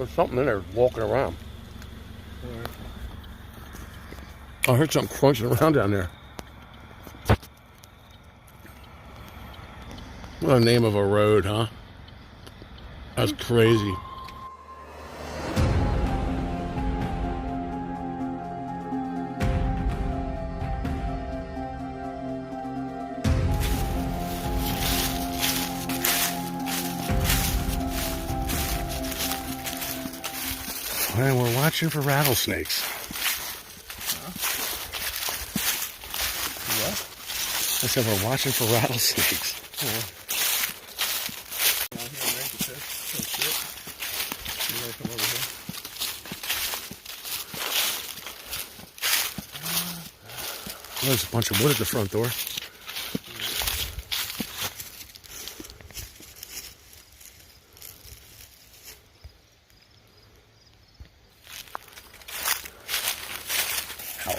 There's something in there walking around. I heard something crunching around down there. What a name of a road, huh? That's crazy. And we're watching for rattlesnakes. What? I said we're watching for rattlesnakes. Oh, there's a bunch of wood at the front door.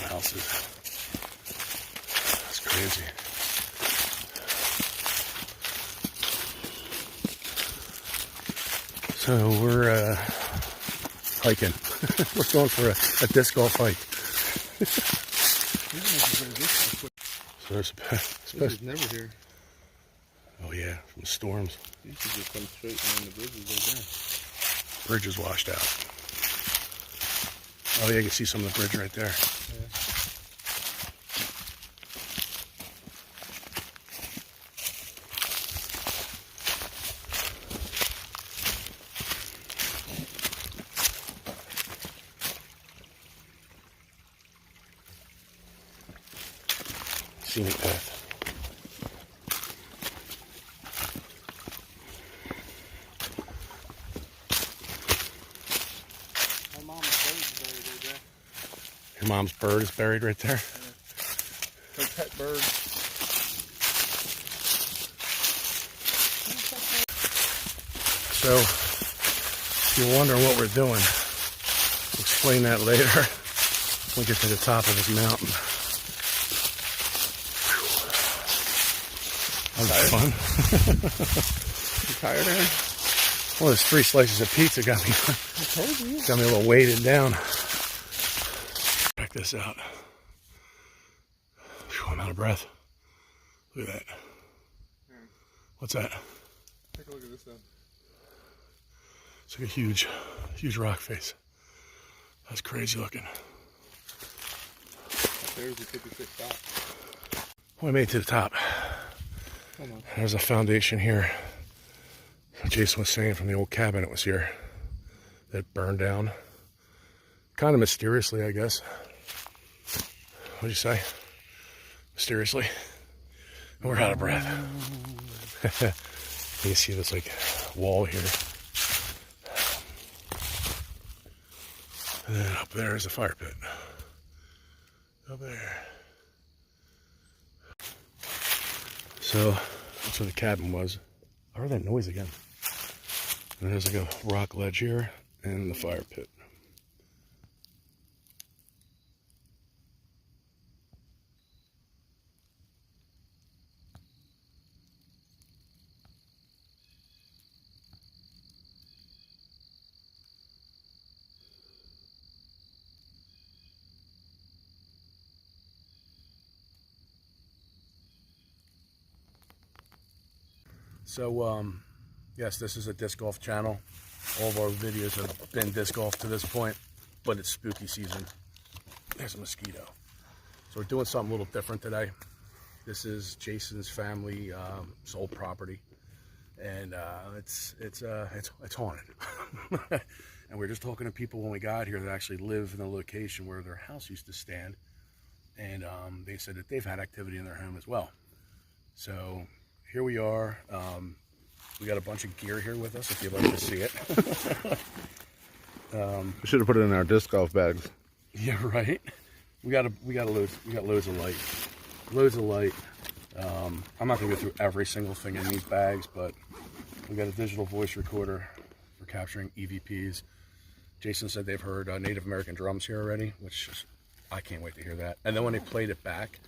Houses. That's crazy. So we're hiking. We're going for a disc golf hike. So there's this is never here. Oh yeah, from storms. You should just come straight and the bridge is right there. Bridge is washed out. Oh yeah, you can see some of the bridge right there. Yeah. Scenic path. My mom's bird is buried right there. Your mom's bird is buried right there? Yeah. Her pet bird. So, if you're wondering what we're doing, we'll explain that later when we get to the top of this mountain. That was fun. You tired, Aaron? Well, those 3 slices of pizza got me a little weighted down. Check this out. Whew, I'm out of breath. Look at that. What's that? Take a look at this then. It's like a huge rock face. That's crazy looking. There's the 56 stop. Well, I made it to the top. Come on. There's a foundation here. Jason was saying from the old cabin it was here. That burned down. Kind of mysteriously, I guess. What'd you say? Mysteriously? We're out of breath. You can see this like wall here. And then up there is a fire pit. Up there. So that's where the cabin was. I heard that noise again. And there's like a rock ledge here and the fire pit. So, yes, this is a disc golf channel. All of our videos have been disc golf to this point, but it's spooky season. There's a mosquito. So we're doing something a little different today. This is Jason's family sold property, and it's haunted. And we're just talking to people when we got here that actually live in the location where their house used to stand, and they said that they've had activity in their home as well. So here we are. We got a bunch of gear here with us if you'd like to see it. We should have put it in our disc golf bags. Yeah, right. We got loads of light. Loads of light. I'm not gonna go through every single thing in these bags, but we got a digital voice recorder for capturing EVPs. Jason said they've heard Native American drums here already, which is, I can't wait to hear that. And then when they played it back,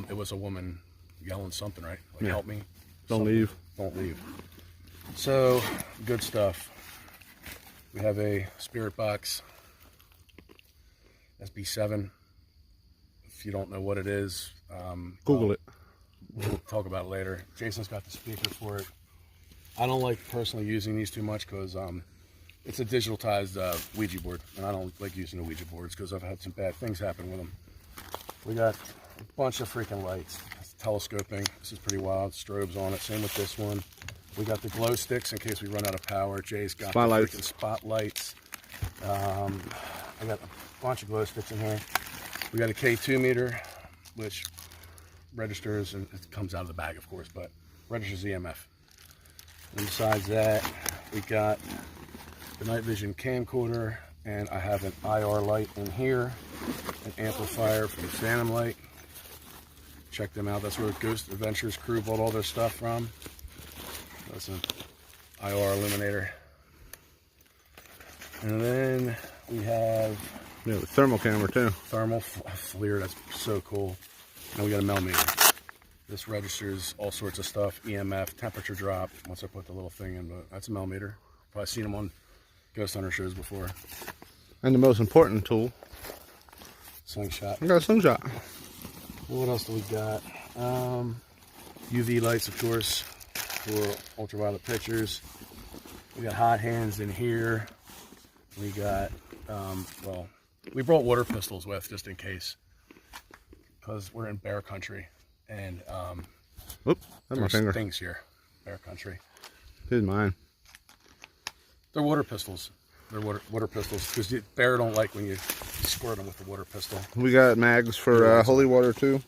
it was a woman yelling something, right? Like, help me. Don't leave. Don't leave. So, good stuff. We have a Spirit Box SB7. If you don't know what it is, Google it. We'll talk about it later. Jason's got the speaker for it. I don't like personally using these too much because it's a digitalized Ouija board, and I don't like using the Ouija boards because I've had some bad things happen with them. We got a bunch of freaking lights. It's telescoping. This is pretty wild. Strobes on it. Same with this one. We got the glow sticks in case we run out of power. Jay's got Spotlights. the freaking spotlights. I got a bunch of glow sticks in here. We got a K2 meter, which registers, and it comes out of the bag, of course, but registers EMF. And besides that, we got the night vision camcorder, and I have an IR light in here, an amplifier from Phantom Light. Check them out. That's where Ghost Adventures crew bought all their stuff from. That's an IR illuminator. And then we have Yeah, the thermal camera too. thermal FLIR. That's so cool. And we got a millimeter. This registers all sorts of stuff, EMF, temperature drop. Once I put the little thing in, but that's a millimeter. Probably seen them on Ghost Hunter shows before. And the most important tool, Slingshot. I got a slingshot. What else do we got? UV lights, of course, for ultraviolet pictures. We got hot hands in here. We got, well, we brought water pistols with just in case, because we're in bear country, and Oop, that's my there's finger. things here, bear country. Here's mine. They're water pistols. They're water pistols, because the bear don't like when you squirt them with the water pistol. We got mags for holy water too.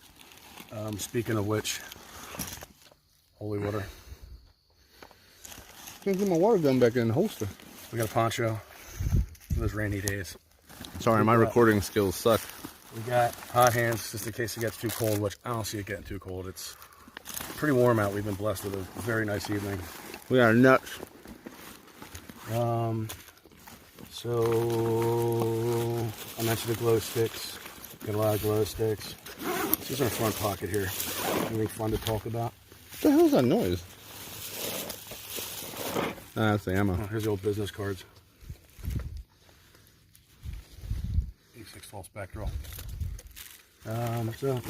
Speaking of which, holy water. Can't get my water gun back in the holster. We got a poncho for those rainy days. Sorry, my recording skills suck. We got hot hands just in case it gets too cold, which I don't see it getting too cold. It's pretty warm out. We've been blessed with a very nice evening. We got our nuts. So I mentioned the glow sticks. Got a lot of glow sticks. This is our front pocket here. Anything fun to talk about? What the hell's that noise? Ah, that's the ammo. Oh, here's the old business cards. 86 full Spectral. So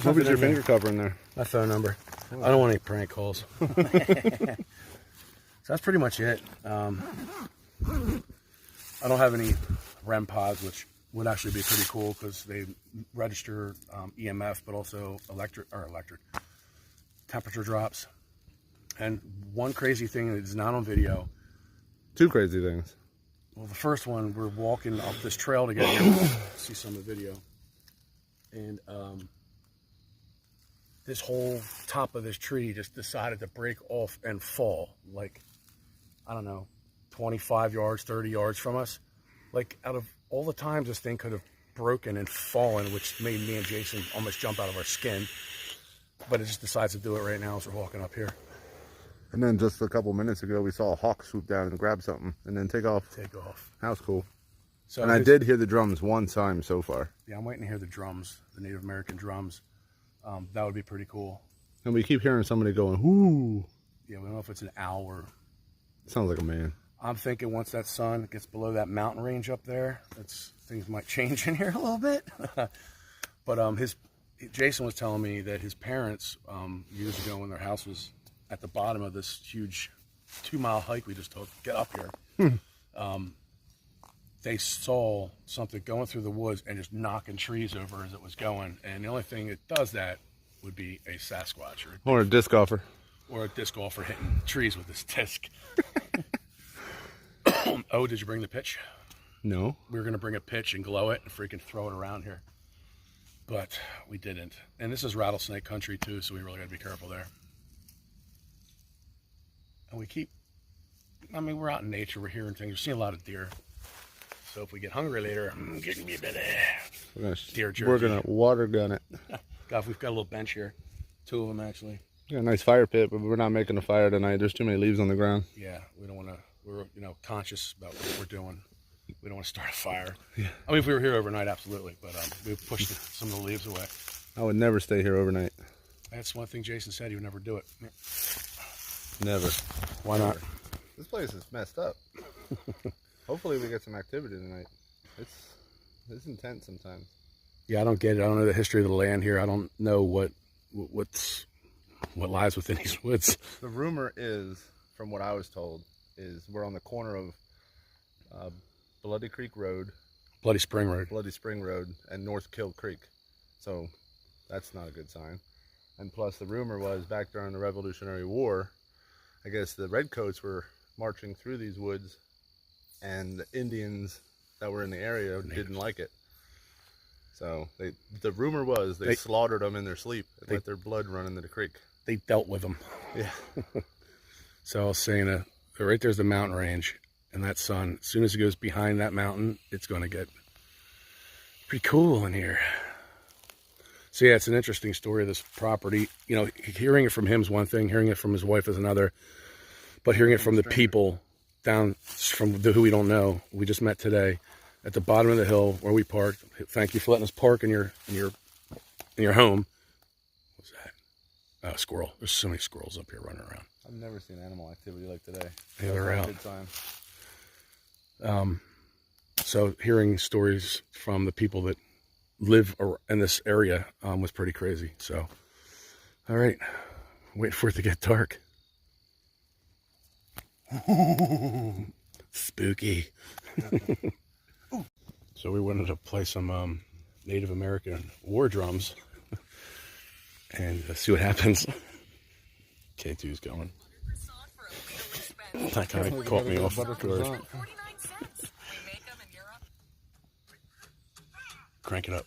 What was your finger cover in there? My phone number. I don't want any prank calls. So that's pretty much it. I don't have any REM pods, which would actually be pretty cool because they register EMF, but also electric temperature drops. And one crazy thing that is not on video. Two crazy things. Well, the first one, we're walking up this trail to get here. See some of the video. And this whole top of this tree just decided to break off and fall. Like, I don't know, 25 yards, 30 yards from us. Like, out of all the times this thing could have broken and fallen, which made me and Jason almost jump out of our skin. But it just decides to do it right now as we're walking up here. And then just a couple minutes ago, we saw a hawk swoop down and grab something and then take off. Take off. That was cool. So and I did hear the drums one time so far. Yeah, I'm waiting to hear the drums, the Native American drums. That would be pretty cool. And we keep hearing somebody going, whoo. Yeah, we don't know if it's an owl or... Sounds like a man. I'm thinking once that sun gets below that mountain range up there, things might change in here a little bit. But Jason was telling me that his parents, years ago when their house was at the bottom of this huge 2-mile hike we just took, get up here, they saw something going through the woods and just knocking trees over as it was going. And the only thing that does that would be a Sasquatch Or a disc golfer. Or a disc golfer hitting trees with his disc. Oh, did you bring the pitch? No. We were going to bring a pitch and glow it and freaking throw it around here. But we didn't. And this is rattlesnake country too, so we really got to be careful there. And we're out in nature, we're hearing things, we're seeing a lot of deer. So if we get hungry later, I'm getting me a bit of deer jerky. We're going to water gun it. God, we've got a little bench here. 2 of them actually. Got a nice fire pit, but we're not making a fire tonight. There's too many leaves on the ground. Yeah, we don't want to, we're conscious about what we're doing. We don't want to start a fire. Yeah. I mean, if we were here overnight, absolutely. But we've pushed some of the leaves away. I would never stay here overnight. That's one thing Jason said, he would never do it. Never. Why not? This place is messed up. Hopefully we get some activity tonight. It's intense sometimes. Yeah, I don't get it. I don't know the history of the land here. I don't know what lies within these woods. The rumor is, from what I was told, is we're on the corner of Bloody Creek Road, Bloody Spring Road. Bloody Spring Road, and North Kill Creek. So that's not a good sign. And plus, the rumor was back during the Revolutionary War, I guess the Redcoats were marching through these woods, and the Indians that were in the area didn't like it. So the rumor was they slaughtered them in their sleep and let their blood run into the creek. They dealt with them. Yeah. So I was saying, right there's the mountain range, and that sun, as soon as it goes behind that mountain, it's going to get pretty cool in here. So yeah, it's an interesting story of this property. You know, hearing it from him is one thing, hearing it from his wife is another, but hearing it from the people down from who we don't know, we just met today, at the bottom of the hill where we parked. Thank you for letting us park in your home. What's that? Oh, squirrel. There's so many squirrels up here running around. I've never seen animal activity like today. Yeah, they're out. Good time. So hearing stories from the people that live in this area was pretty crazy. So, all right, wait for it to get dark. Spooky. So we wanted to play some Native American war drums and see what happens. K2's going. That kind of caught me off guard. Crank it up.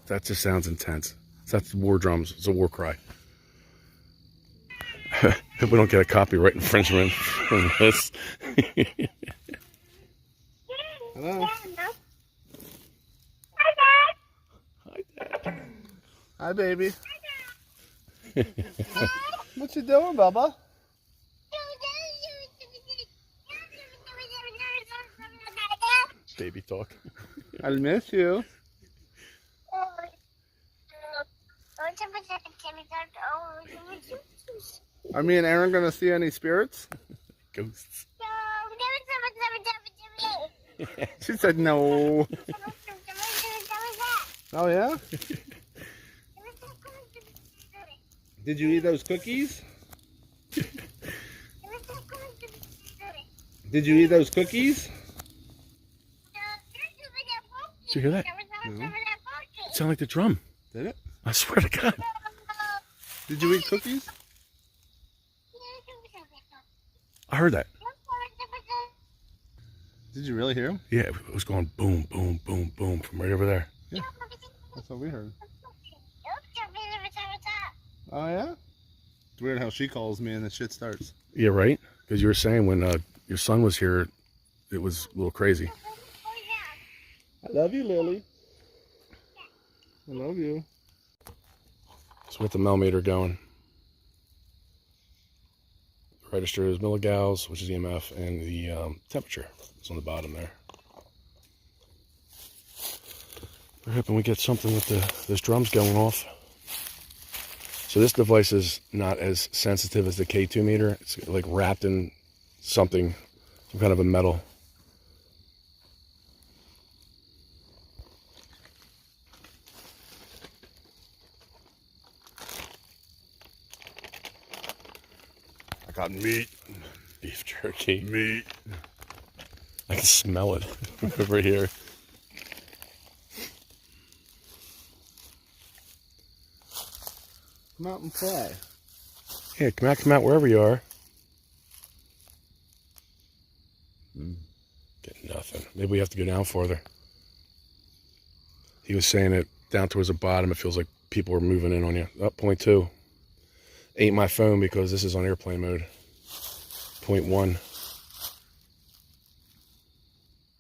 That just sounds intense. That's war drums. It's a war cry. Hope we don't get a copyright infringement from this. Hello. Hi, Dad. Hi, baby. What you doing, Bubba? Baby talk. I miss you. Are me and Aaron gonna see any spirits? Ghosts. She said no. Oh yeah? Did you eat those cookies? Did you eat those cookies? Did you hear that? No. It sounded like the drum. Did it? I swear to God. Did you eat cookies? I heard that. Did you really hear him? Yeah, it was going boom, boom, boom, boom from right over there. Yeah, that's what we heard. Oh yeah? It's weird how she calls me and the shit starts. Yeah, right? Because you were saying when your son was here, it was a little crazy. I love you, Lily. I love you. So with the millimeter going. The register is milligauss, which is EMF, and the temperature is on the bottom there. We're hoping we get something with those drums going off. So this device is not as sensitive as the K2 meter. It's like wrapped in something, some kind of a metal. I got meat. Beef jerky. Meat. I can smell it over here. Come out and play. Yeah, come out wherever you are. Get nothing. Maybe we have to go down further. He was saying that down towards the bottom, it feels like people are moving in on you. Up 0.2. Ain't my phone because this is on airplane mode. 0.1.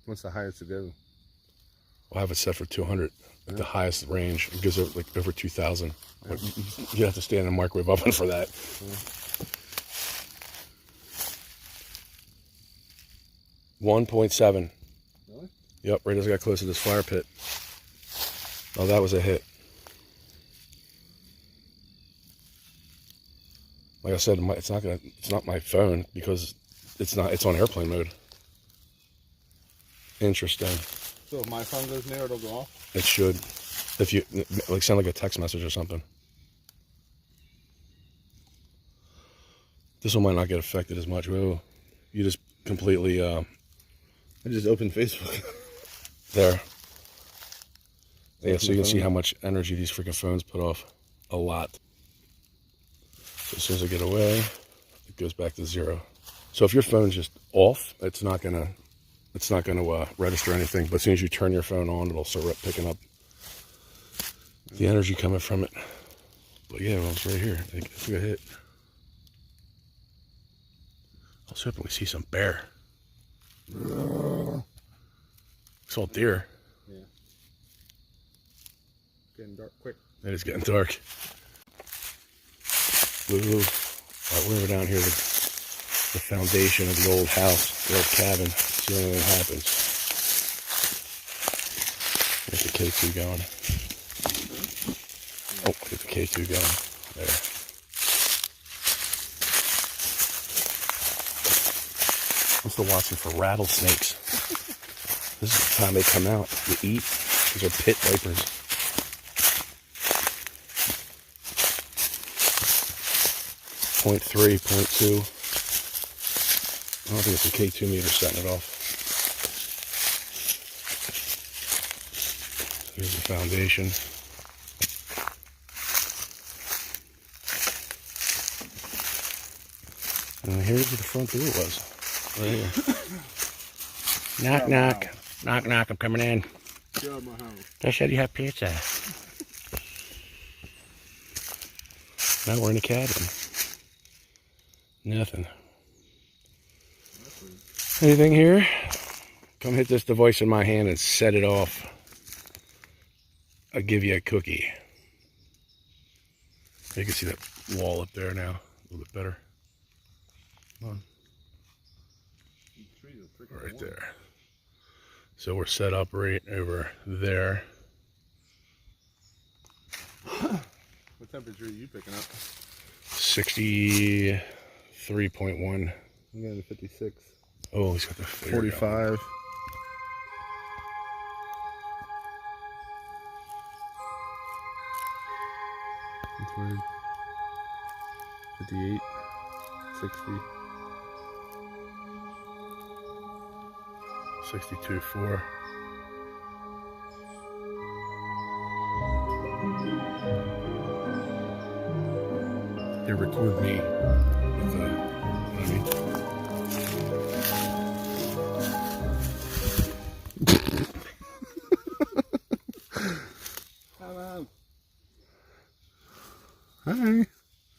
What's the highest to go? I'll have it set for 200 at the highest range. It goes over, like over 2,000. Yeah. You have to stand in a microwave oven for that. Yeah. 1.7. Really? Yep, right as I got close to this fire pit. Oh, that was a hit. Like I said, it's not my phone because it's on airplane mode. Interesting. So if my phone goes near, it'll go off? It should. If you like sound like a text message or something. This one might not get affected as much. Whoa. You just completely I just opened Facebook. There. Yeah, so you can see how much energy these freaking phones put off. A lot. So as soon as I get away, it goes back to 0. So if your phone's just off, it's not gonna register anything. But as soon as you turn your phone on, it'll start picking up the energy coming from it. But yeah, well, it's right here. I think I hit. I was hoping we see some bear. It's all deer. Yeah. Getting dark quick. It is getting dark. Ooh. All right, we're down here to the foundation of the old house, the old cabin. See if anything happens. Get the K2 going. Oh, get the K2 going. There. I'm still watching for rattlesnakes. This is the time they come out to eat. These are pit vipers. .3, 0.2. I don't think it's a K2 meter setting it off. Here's the foundation. And here's where the front door was. Right here. Knock, knock. Knock, knock. I'm coming in. Get out of my house. I said you have pizza. Now we're in the cabin. Nothing. Anything here? Come hit this device in my hand and set it off. I'll give you a cookie. You can see that wall up there now. A little bit better. Come on. Right there. So we're set up right over there. What temperature are you picking up? 63.1. I'm getting 56. Oh, he's got the 45. That's weird. 58. 60. 62.4. They record me with you know what I mean? Hello. Hi.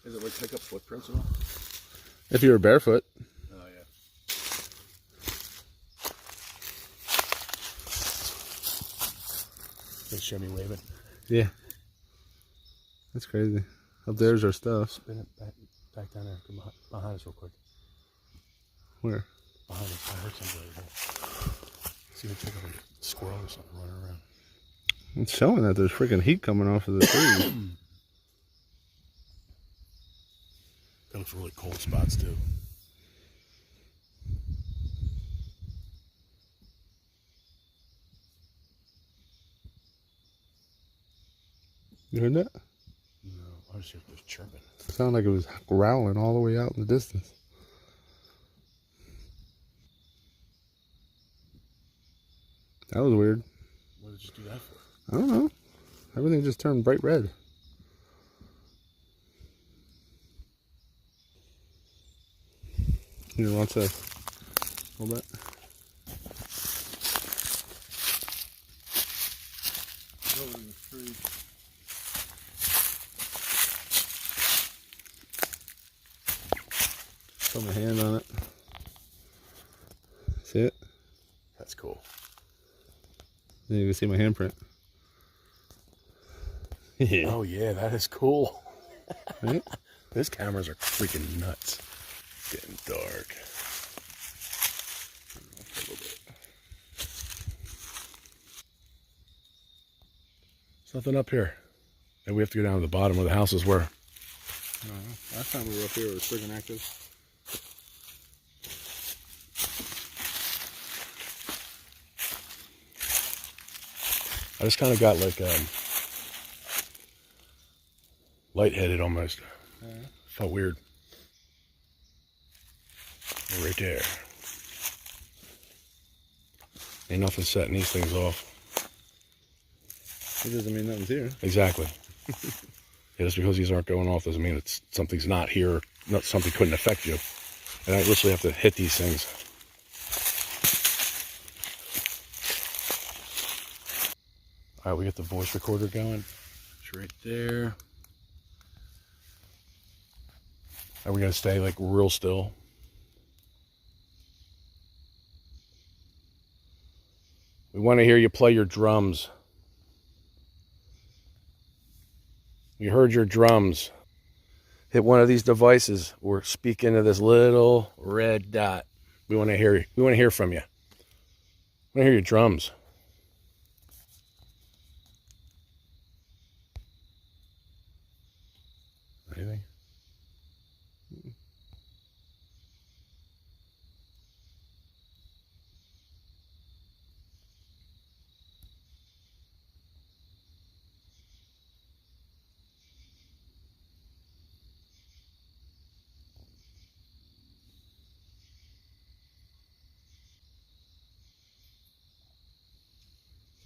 Is it like pick up footprints and all? If you were barefoot. Oh, yeah. They show me waving. Yeah. That's crazy. Up there's our stuff. Spin it back down there. Come behind us real quick. Where? Behind us. I heard somebody over there. See if it's like a squirrel or something running around. It's showing that there's freaking heat coming off of the trees. They look for really cold spots too. You heard that? No, I was just chirping. It sounded like it was growling all the way out in the distance. That was weird. What did you do that for? I don't know. Everything just turned bright red. Here, watch this. Hold that. Over in the tree. Put my hand on it. See it? That's cool. Then you can see my handprint. Oh yeah, that is cool. Right? Those cameras are freaking nuts. It's getting dark. A little bit. There's nothing up here. And we have to go down to the bottom where the houses were. Last time we were up here, it was friggin' active. I just kind of got like lightheaded almost. Felt weird. Right there. Ain't nothing setting these things off. It doesn't mean nothing's here. Exactly. Yeah, just because these aren't going off doesn't mean it's something's not here. Not something couldn't affect you. And I literally have to hit these things. All right, we got the voice recorder going. It's right there. Are we gonna stay like real still? We want to hear you play your drums. We heard your drums. Hit one of these devices or speak into this little red dot. We want to hear you. We want to hear from you. We want to hear your drums. Anything?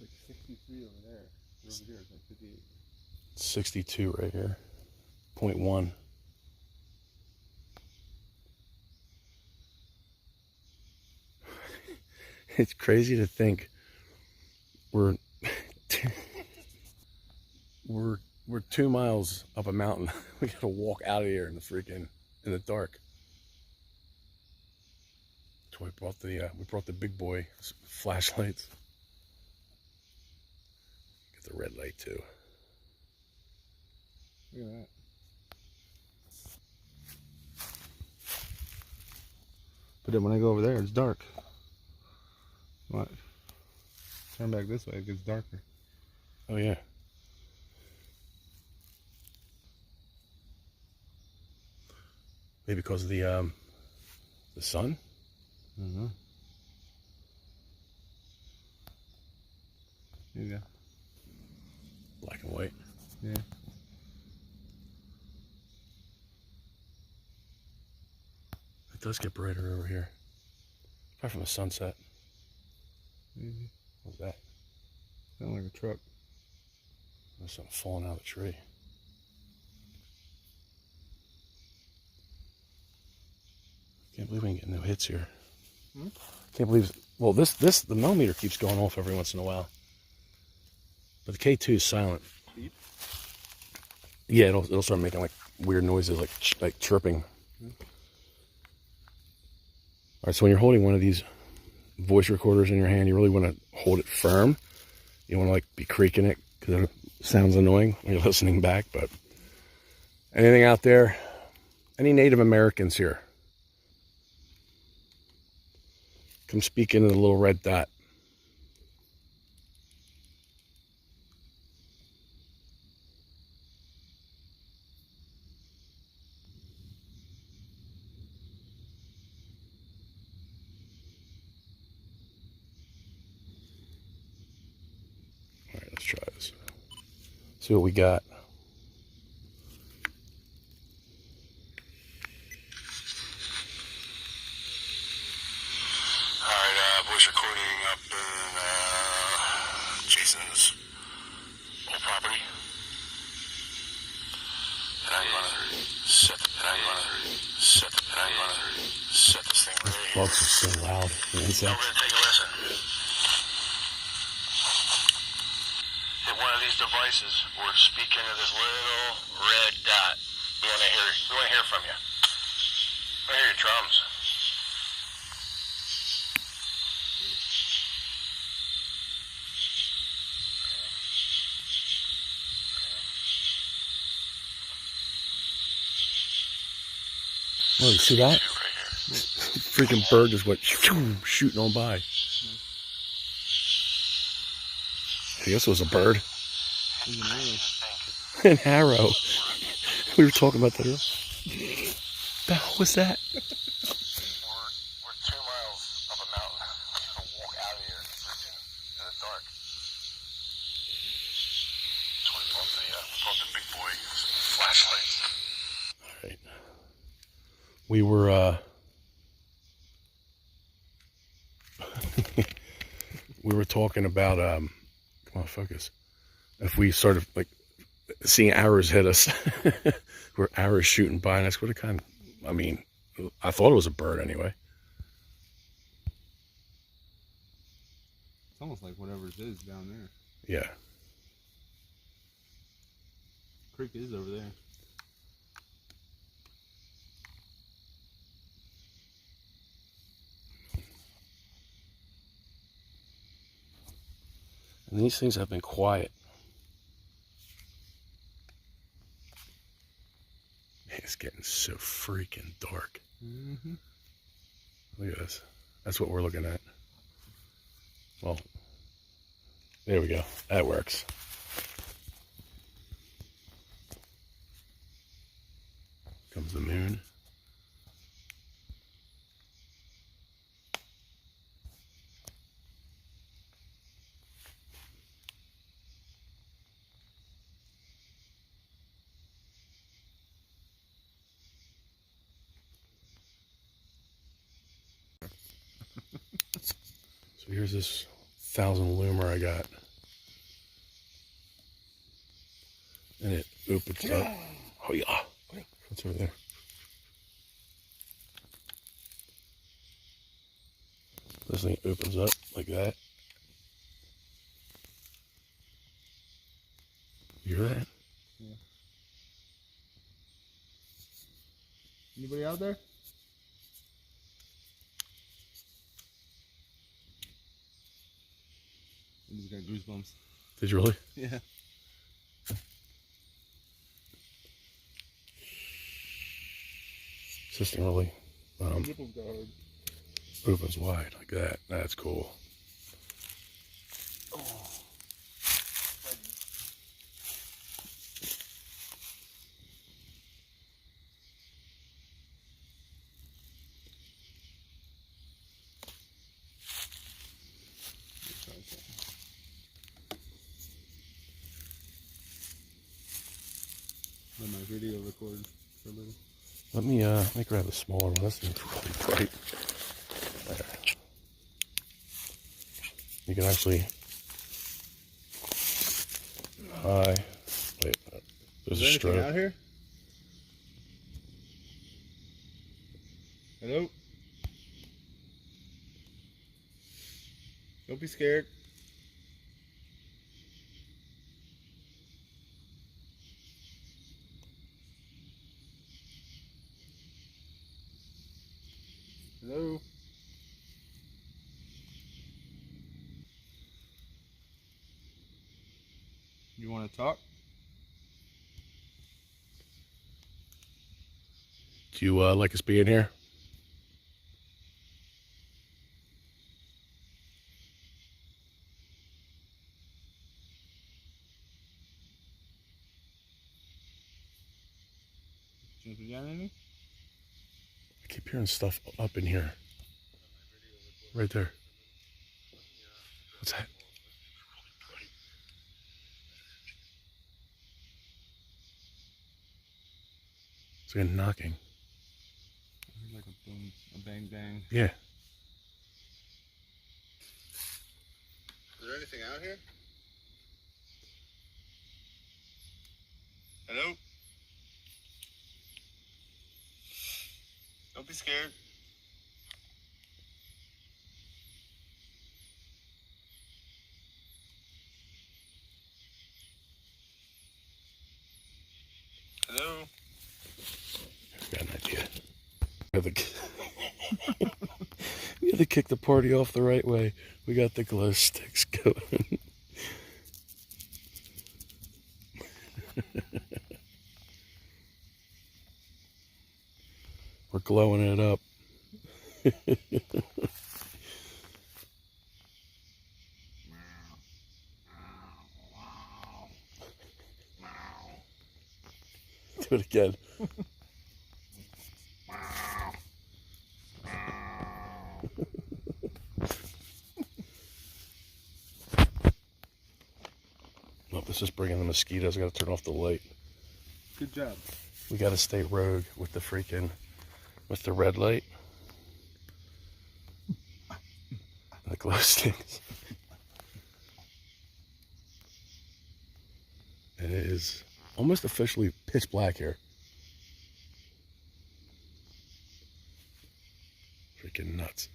It's like 63 over there. Over here, it's like 58. 62 right here. 0.1. It's crazy to think we're 2 miles up a mountain. We gotta walk out of here in the dark. That's why we brought the big boy flashlights. Get the red light too. Look at that. But then when I go over there, it's dark. What? Turn back this way, it gets darker. Oh yeah. Maybe because of the sun? Mm-hmm. There you go. Black and white. Yeah. It does get brighter over here. Probably from the sunset. Mm-hmm. What's that? Sound like a truck. There's something falling out of the tree. Can't believe we ain't getting no hits here. Can't believe. Well, the millimeter keeps going off every once in a while, but the K2 is silent. Beep? Yeah, it'll start making like weird noises, like chirping. All right, so when you're holding one of these voice recorders in your hand, you really want to hold it firm. You want to like be creaking it because it sounds annoying when you're listening back. But anything out there? Any Native Americans here? Come speak into the little red dot. All right, let's try this. See what we got. Voice recording up in Jason's old property. And I'm gonna set this thing right here. Bugs are so loud. The insects. Now we're gonna take a listen. Hit one of these devices or speak into this little red dot. We wanna hear from you. I wanna hear your drums. Oh, you see that? Freaking bird just went shooting on by. I guess it was a bird. An arrow. We were talking about that earlier. The hell was that? We're 2 miles up a mountain. We gotta walk out of here in the dark. So we brought the big boy flashlight. Alright. We were we were talking about come on, focus. If we started like seeing arrows hit us, we're arrows shooting by, and that's what it kind of, I mean, I thought it was a bird anyway. It's almost like whatever it is down there. Yeah. Creek is over there. And these things have been quiet. It's getting so freaking dark. Mm-hmm. Look at this. That's what we're looking at. Well, there we go. That works. Comes the moon. So here's this 1,000 loomer I got. And it opens up. Oh yeah. What's over there? This thing opens up like that. You hear that? Yeah. Anybody out there? I just got goosebumps. Did you really? Yeah. This thing really opens wide like that. That's cool. Oh. Let my video record for a little. Let me grab the smaller one. This thing's really bright. There. You can actually. Hi. Wait. There's a stroke. Out here? Hello? Don't be scared. Hello? You want to talk? Do you like us being here? You got anything? I keep hearing stuff up in here. Right there. What's that? It's like a knocking. Like a boom, a bang bang. Yeah. Is there anything out here? Hello? Don't be scared. Hello? I've got an idea. We have to kick the party off the right way. We got the glow sticks going. We're glowing it up. Do it again. Oh, this is bringing the mosquitoes. I gotta turn off the light. Good job. We gotta stay rogue with the freaking, with the red light. The glow sticks. And it is almost officially pitch black here. Freaking nuts.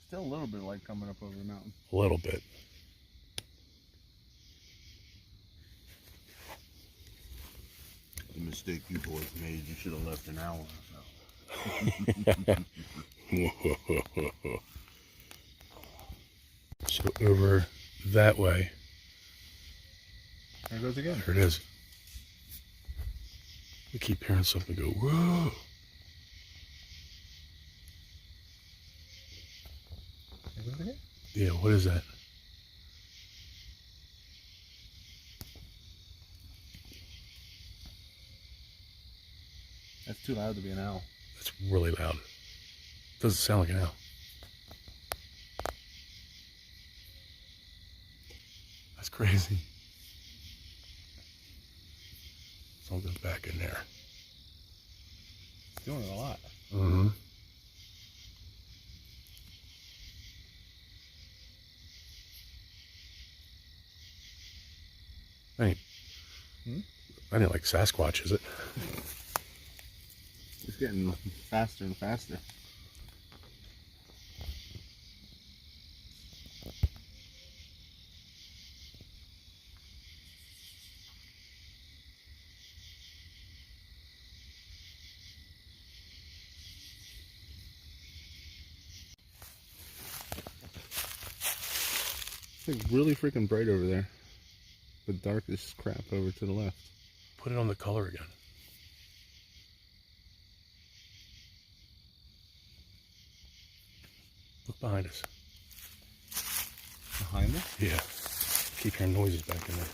Still a little bit of light coming up over the mountain. A little bit. The mistake you boys made, you should have left an hour ago. So over that way. There it goes again. There it is. We keep hearing something go, whoa. There it goes again. Yeah, what is that? That's too loud to be an owl. That's really loud. Doesn't sound like an owl. That's crazy. Something's back in there. It's doing it a lot. Mm-hmm. Hey, I didn't like Sasquatch, is it? It's getting faster and faster. It's like really freaking bright over there, but dark as crap over to the left. Put it on the color again. Look behind us. Behind us? Yeah. Keep hearing noises back in there.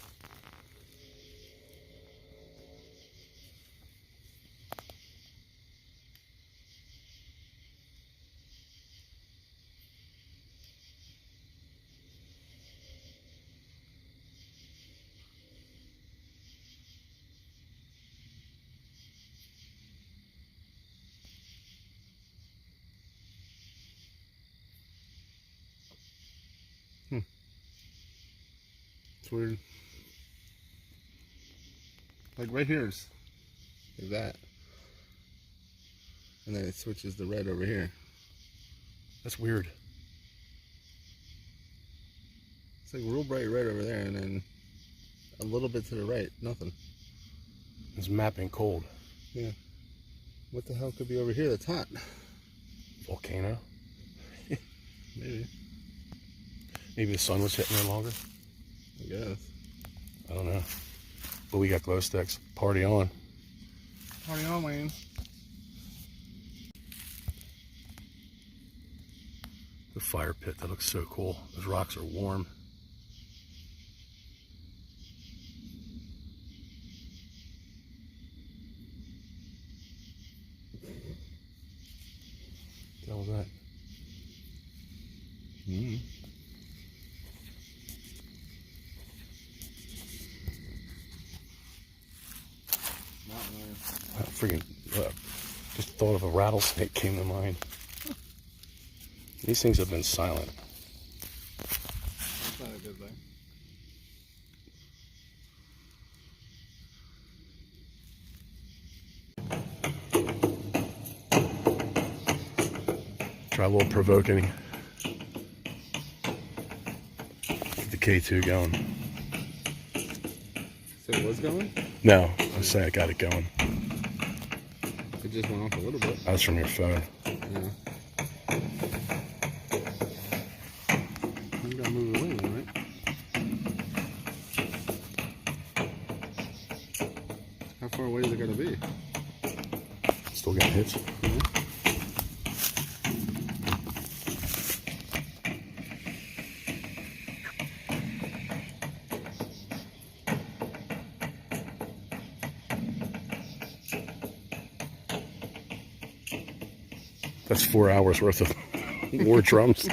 It's weird. Like right here is like that. And then it switches to red over here. That's weird. It's like real bright red over there and then a little bit to the right, nothing. It's mapping cold. Yeah. What the hell could be over here that's hot? Volcano. Maybe. Maybe the sun was hitting there longer. I guess. I don't know. But we got glow sticks. Party on. Party on, Wayne. The fire pit, that looks so cool. Those rocks are warm. What the hell was that? I freaking just thought of a rattlesnake came to mind. These things have been silent. That's not a good thing. Try a little provoking. Get the K2 going. So it was going? No, I'm saying I got it going. It just went off a little bit. That was from your phone. Yeah. You gotta move it away, right? How far away is it gonna be? It's the Still getting hits. That's 4 hours worth of more drums.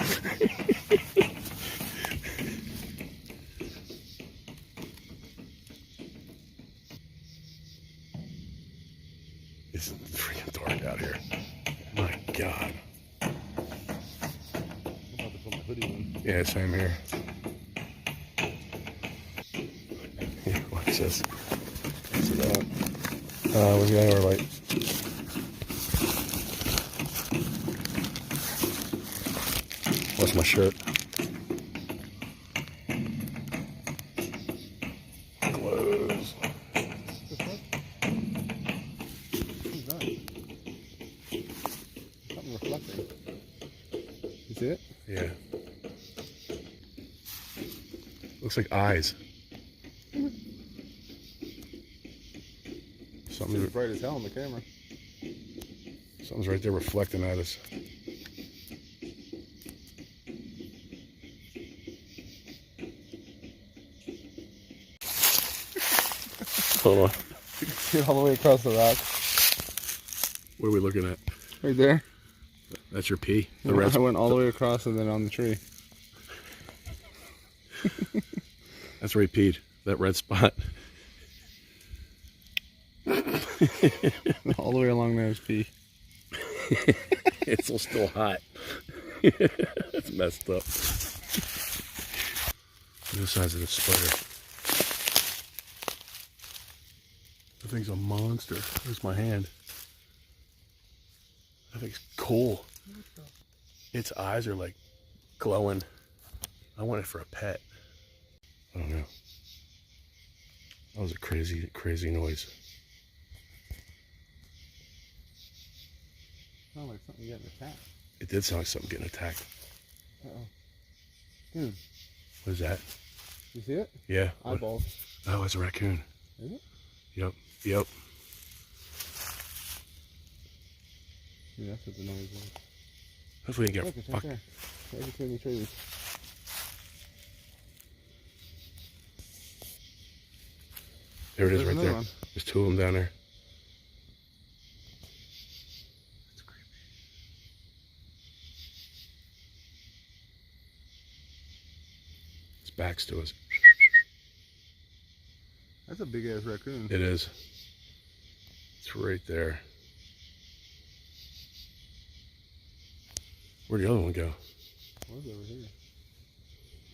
It's freaking dark out here. My God. I'm about to put my hoodie on. Yeah, same here. Yeah, watch this. See that? We got our light. What's my shirt? Clothes. Something reflecting. You see it? Yeah. Looks like eyes. It's Something's, bright as hell on the camera. something's right there reflecting at us. Hold on. See it all the way across the rock. What are we looking at? Right there. That's your pee? The Yeah, red I went all the way across and then on the tree. That's where he peed. That red spot. All the way along there is pee. It's still hot. It's messed up. Look at the size of this spider. That thing's a monster. Where's my hand? That thing's cool. Its eyes are like glowing. I want it for a pet. I don't know. That was a crazy, crazy noise. Sounds like something getting attacked. It did sound like something getting attacked. Uh-oh. Dude, What is that? you see it? Yeah. What? Eyeballs. Oh, it's a raccoon. Is it? Yep. Yep. Yeah, that's what the noise was. Hopefully we can Look, get it's right there. Right between the trees. There it is There's right another there. one. There's two of them down there. That's creepy. Its back's to us. That's a big ass raccoon. It is. It's right there. Where'd the other one go? What was over here?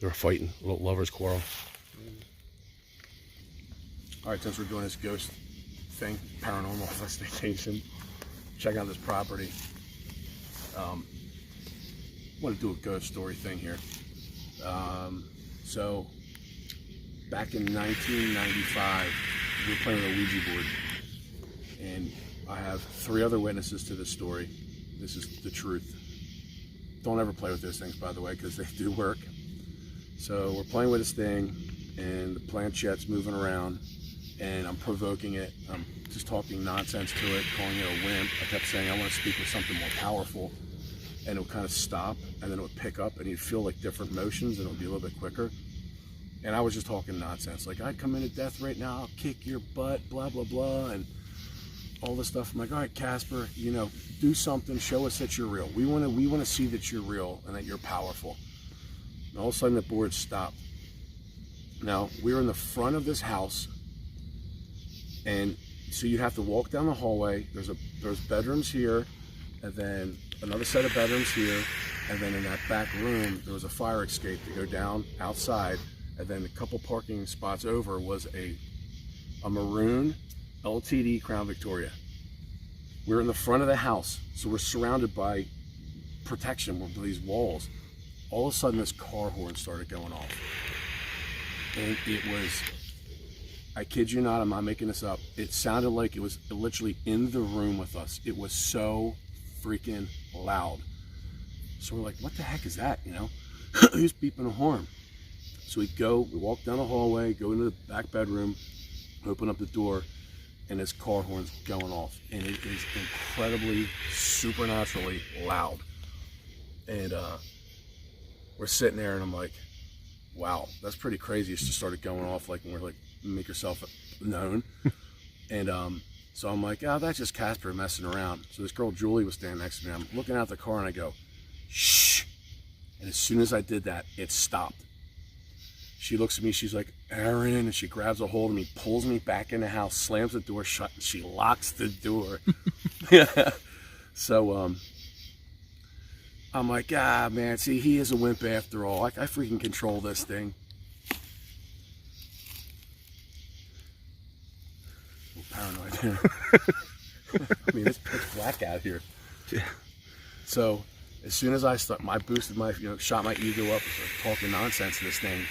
They were fighting. A little lover's quarrel. Alright, since we're doing this ghost thing, paranormal investigation, check out this property. Want to do a ghost story thing here. So, back in 1995, we were playing with a Ouija board. And I have 3 other witnesses to this story. This is the truth. Don't ever play with those things, by the way, because they do work. So we're playing with this thing, and the planchette's moving around, and I'm provoking it. I'm just talking nonsense to it, calling it a wimp. I kept saying I want to speak with something more powerful, and it would kind of stop, and then it would pick up, and you'd feel like different motions, and it would be a little bit quicker. And I was just talking nonsense, like, I'd come in at death right now, I'll kick your butt, blah, blah, blah, and all this stuff. I'm like, all right, Casper, you know, do something, show us that you're real. We want to see that you're real and that you're powerful. And all of a sudden the board stopped. Now, we're in the front of this house, and so you have to walk down the hallway. There's bedrooms here, and then another set of bedrooms here, and then in that back room there was a fire escape to go down outside, and then a couple parking spots over was a maroon LTD Crown Victoria. We're in the front of the house, so we're surrounded by protection with these walls. All of a sudden this car horn started going off, and it was, I kid you not, I'm not making this up, it sounded like it was literally in the room with us. It was so freaking loud. So we're like, what the heck is that, you know? Who's beeping a horn? So we walk down the hallway, go into the back bedroom, open up the door, and his car horn's going off, and it is incredibly, supernaturally loud. And we're sitting there, and I'm like, wow, that's pretty crazy. It just started going off like when we're like, make yourself known. And so I'm like, oh, that's just Casper messing around. So this girl Julie was standing next to me. I'm looking out the car and I go, shh. And as soon as I did that, it stopped. She looks at me, she's like, Aaron, and she grabs a hold of me, pulls me back in the house, slams the door shut, and she locks the door. So I'm like, man, see, he is a wimp after all. I freaking control this thing. Paranoid here. I mean, it's pitch black out here. Yeah. So as soon as I boosted my, shot my ego up, started talking nonsense to this thing,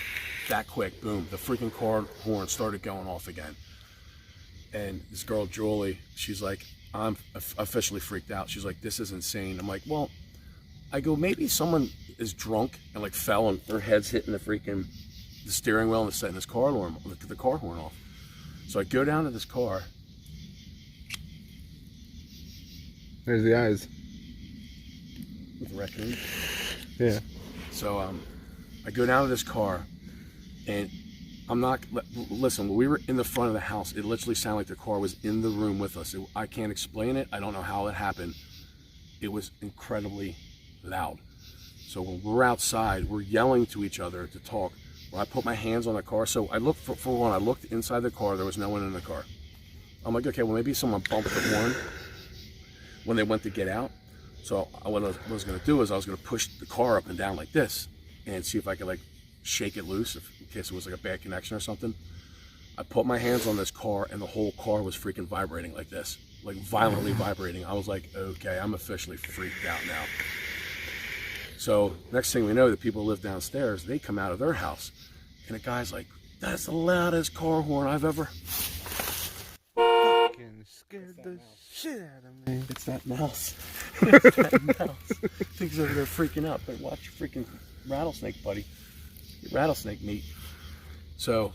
that quick, boom, the freaking car horn started going off again. And this girl Julie, she's like, I'm officially freaked out. She's like, this is insane. I'm like, well, I go, maybe someone is drunk and like fell and their head's hitting the steering wheel and it's setting this car alarm, the car horn off. So I go down to this car. There's the eyes. With the raccoon. Yeah. So I go down to this car, and listen, when we were in the front of the house, it literally sounded like the car was in the room with us. I can't explain it. I don't know how it happened. It was incredibly loud. So when we're outside, we're yelling to each other to talk. When I put my hands on the car, so I looked, for one, I looked inside the car, there was no one in the car. I'm like, okay, well maybe someone bumped the horn when they went to get out. So what I was going to do is I was going to push the car up and down like this and see if I could like shake it loose in case it was like a bad connection or something. I put my hands on this car and the whole car was freaking vibrating like this, like violently vibrating. I was like, okay, I'm officially freaked out now. So next thing we know, the people who live downstairs, they come out of their house and the guy's like, that's the loudest car horn I've ever. Fucking scared the shit out of me. It's that mouse. It's that mouse. Things over there freaking out. But watch your freaking rattlesnake, buddy. Your rattlesnake meat. So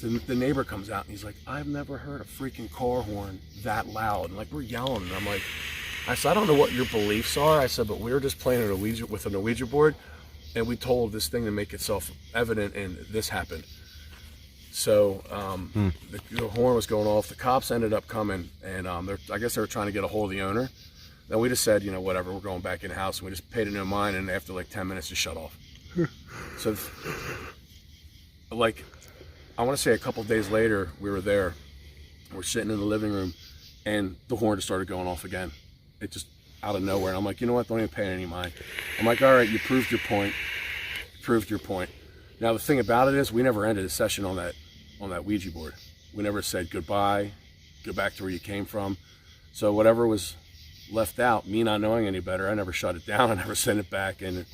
the neighbor comes out and he's like, I've never heard a freaking car horn that loud. And like we're yelling. And I'm like, I said, I don't know what your beliefs are. I said, but we were just playing with a Ouija board, and we told this thing to make itself evident, and this happened. So the horn was going off. The cops ended up coming, and I guess they were trying to get a hold of the owner. Then we just said, whatever, we're going back in the house, and we just paid it no mind, and after like 10 minutes, just shut off. So, like, I want to say a couple days later, we were there. We're sitting in the living room, and the horn just started going off again. It just out of nowhere. And I'm like, you know what? Don't even pay any mind. I'm like, all right, you proved your point. You proved your point. Now the thing about it is, we never ended a session on that Ouija board. We never said goodbye, go back to where you came from. So whatever was left out, me not knowing any better, I never shut it down. I never sent it back, and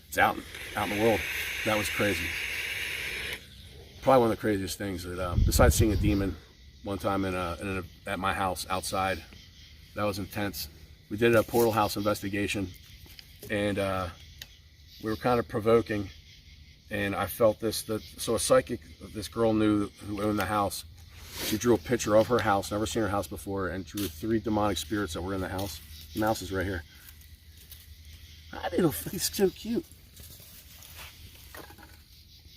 it's out in the world. That was crazy. Probably one of the craziest things that, besides seeing a demon one time at my house outside. That was intense. We did a portal house investigation, and we were kind of provoking, and I felt this. So a psychic, this girl who owned the house, she drew a picture of her house, never seen her house before, and drew 3 demonic spirits that were in the house. The mouse is right here. He's so cute.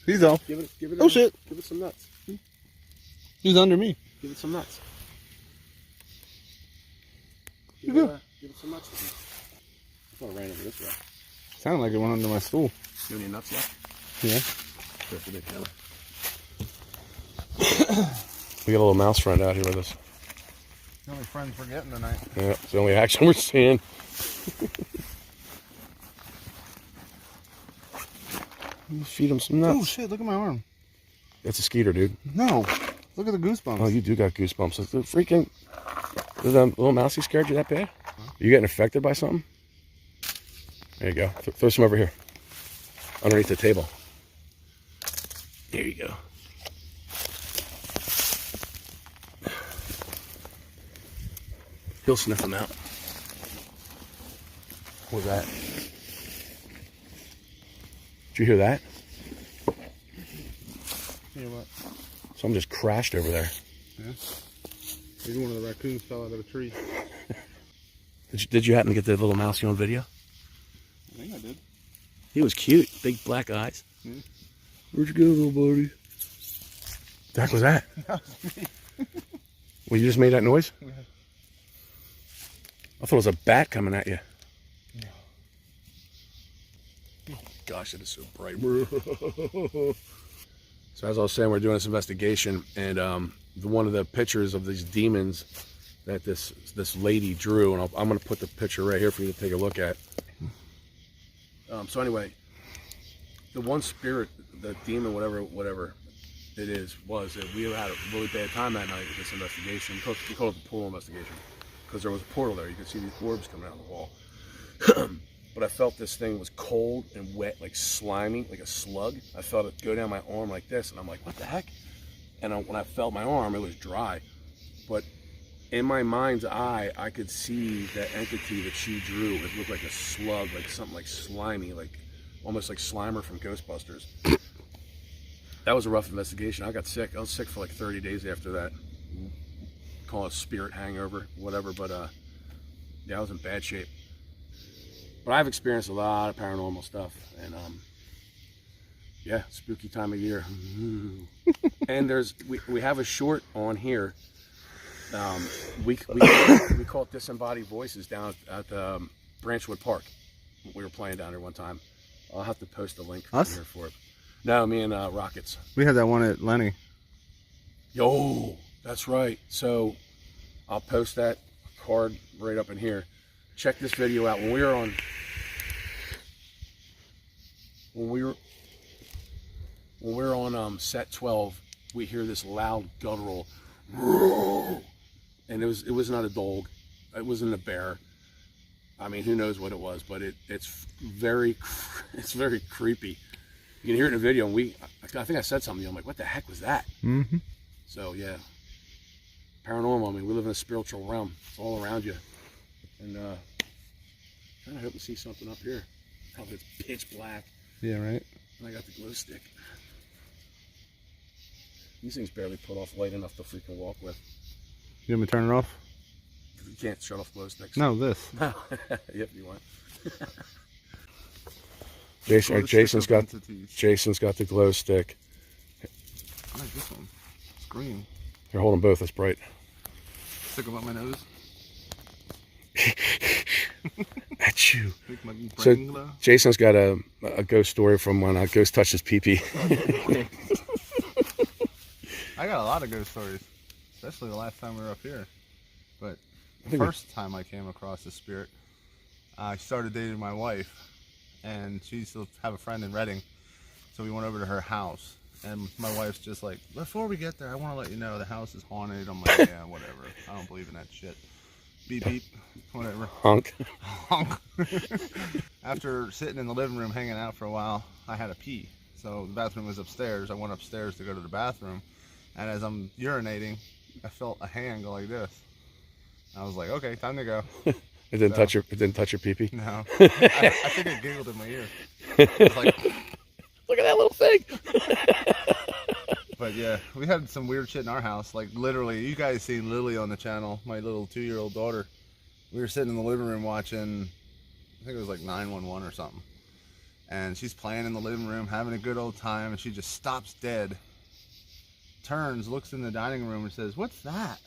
He's off. Give it Oh shit. Give it some nuts. He's under me. Give it some nuts. You good? Give it some nuts. I thought it ran over this way. Sounded like it went under my stool. You have any nuts left? Yeah. We got a little mouse friend out here with us. The only friends we're getting tonight. Yeah, it's the only action we're seeing. Feed him some nuts. Oh shit, look at my arm. That's a skeeter, dude. No. Look at the goosebumps. Oh, you do got goosebumps. The freaking... The little mousey scared you that bad? You getting affected by something? There you go. Throw some over here. Underneath the table. There you go. He'll sniff them out. What was that? Did you hear that? Hear what? Something just crashed over there. Yeah. Maybe one of the raccoons fell out of a tree. Did you happen to get the little mousey on video? I think I did. He was cute. Big black eyes. Hmm. Where'd you go, little buddy? The heck was that? That was me. Well, you just made that noise? Yeah. I thought it was a bat coming at you. No. Oh, gosh, it is so bright. So as I was saying, we're doing this investigation, and one of the pictures of these demons that this lady drew, and I'm going to put the picture right here for you to take a look at. So anyway, the one spirit, the demon, whatever it is, was that we had a really bad time that night with this investigation. We called it the portal investigation because there was a portal there. You could see these orbs coming out of the wall. But I felt this thing was cold and wet, like slimy, like a slug. I felt it go down my arm like this, and I'm like, what the heck? And when I felt my arm, it was dry. But in my mind's eye, I could see that entity that she drew. It looked like a slug, like something like slimy, like almost like Slimer from Ghostbusters. That was a rough investigation. I got sick. I was sick for like 30 days after that. Call it spirit hangover, whatever. But yeah, I was in bad shape. But I've experienced a lot of paranormal stuff, and yeah, spooky time of year. And we have a short on here. We call it Disembodied Voices down at Branchwood Park. We were playing down there one time. I'll have to post a link here for it. No, me and Rockets. We had that one at Lenny. Yo, that's right. So I'll post that card right up in here. Check this video out. When we were on set 12, we hear this loud guttural, and it was not a dog, it wasn't a bear. I mean, who knows what it was, but it's very creepy. You can hear it in the video, and I think I said something. I'm like, what the heck was that? Mm-hmm. So yeah, paranormal. I mean, we live in a spiritual realm. It's all around you. And kind of hope to see something up here. Oh, it's pitch black. Yeah, right. And I got the glow stick. These things barely put off light enough to freaking walk with. You want me to turn it off? You can't shut off glow sticks. No, this. Yep, you want. Jason's got the glow stick. I like this one. It's green. You're holding both. It's bright. Stick them up my nose. At you. Make my So brain glow. Jason's got a ghost story from when a ghost touched his pee-pee. I got a lot of ghost stories, especially the last time we were up here. But the first time I came across a spirit, I started dating my wife, and she used to have a friend in Reading, so we went over to her house. And my wife's just like, before we get there, I want to let you know the house is haunted. I'm like, yeah, whatever. I don't believe in that shit. Beep, beep, whatever. Honk. Honk. After sitting in the living room hanging out for a while, I had to pee. So the bathroom was upstairs. I went upstairs to go to the bathroom. And as I'm urinating, I felt a hand go like this. I was like, okay, time to go. It didn't touch your pee-pee? No. I think it giggled in my ear. It was like, look at that little thing. But yeah, we had some weird shit in our house. Like literally, you guys seen Lily on the channel, my little 2-year-old daughter. We were sitting in the living room watching, I think it was like 911 or something. And she's playing in the living room, having a good old time, and she just stops dead. Turns, looks in the dining room and says, "What's that?"